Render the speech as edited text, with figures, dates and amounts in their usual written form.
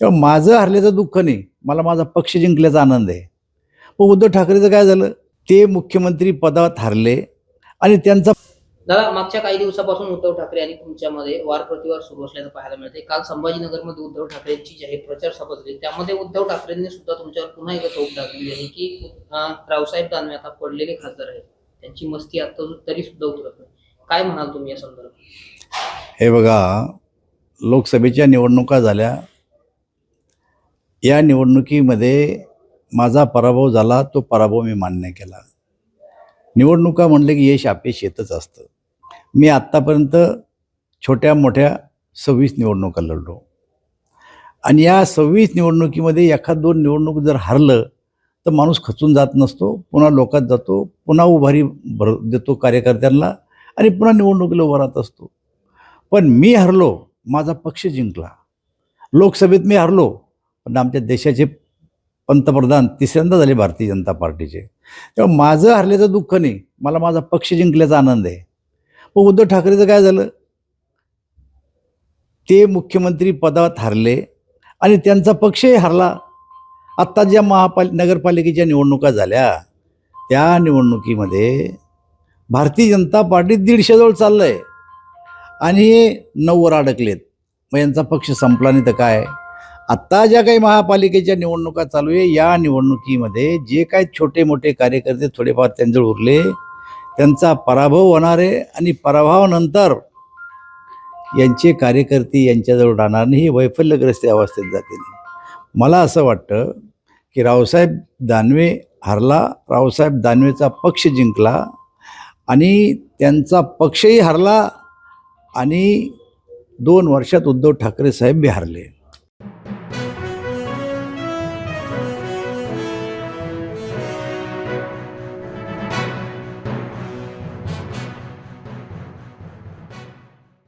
तेव्हा माझं हरल्याचं दुःख नाही, मला माझा पक्ष जिंकल्याचा आनंद आहे. पण उद्धव ठाकरेचं काय झालं, ते मुख्यमंत्री पदात हरले आणि त्यांचा दादा, मागच्या काही दिवसापासून उद्धव ठाकरे आणि तुमच्यामध्ये वार प्रतिवार सुरू असल्याचं पाहायला मिळते. काल संभाजीनगरमध्ये उद्धव ठाकरेंची जाहीर प्रचार सभा झाली. त्यामध्ये उद्धव ठाकरेंनी सुद्धा तुमच्यावर पुन्हा एकदा तोफ टाकलेली आहे की रावसाहेब दानवे आता पडलेले खासदार आहेत, त्यांची मस्ती आता तरी सुद्धा उतरत नाही. काय म्हणाल तुम्ही या संदर्भात? हे बघा, लोकसभेच्या निवडणुका झाल्या. या निवडणुकीमध्ये माझा पराभव झाला, तो पराभव मी मान्य केला. निवडणुका म्हणले की यश अपयश येतच असतं. मी आत्तापर्यंत छोट्या मोठ्या 26 निवडणुका लढलो आणि या 26 निवडणुकीमध्ये एखाद दोन निवडणूक जर हरलं तर माणूस खचून जात नसतो, पुन्हा लोकात जातो, पुन्हा उभारी देतो कार्यकर्त्यांना आणि पुन्हा निवडणुकीला उभा राहत असतो. पण मी हरलो, माझा पक्ष जिंकला. लोकसभेत मी हरलो, पण आमच्या देशाचे पंतप्रधान तिसऱ्यांदा झाले भारतीय जनता पार्टीचे. तेव्हा माझं हरल्याचं दुःख नाही, मला माझा पक्ष जिंकल्याचा आनंद आहे. पण उद्धव ठाकरेचं काय झालं, ते मुख्यमंत्री पदात हरले आणि त्यांचा पक्षही हरला. आत्ता ज्या नगरपालिकेच्या निवडणुका झाल्या त्या निवडणुकीमध्ये भारतीय जनता पार्टी 150 जवळ चाललं आहे आणि 9 वर अडकलेत. मग यांचा पक्ष संपला नाही तर काय. आत्ता ज्या काही महापालिकेच्या निवडणुका चालू आहे, या निवडणुकीमध्ये जे काही छोटे मोठे कार्यकर्ते थोडेफार त्यांच्याजवळ उरले, त्यांचा पराभव होणार आहे आणि पराभवानंतर यांचे कार्यकर्ते यांच्याजवळ राहणार नाही, वैफल्यग्रस्त अवस्थेत जातील. मला असं वाटतं की रावसाहेब दानवे हरला, रावसाहेब दानवेचा पक्ष जिंकला आणि त्यांचा पक्षही हरला आणि 2 वर्षात उद्धव ठाकरे साहेब बी हरले.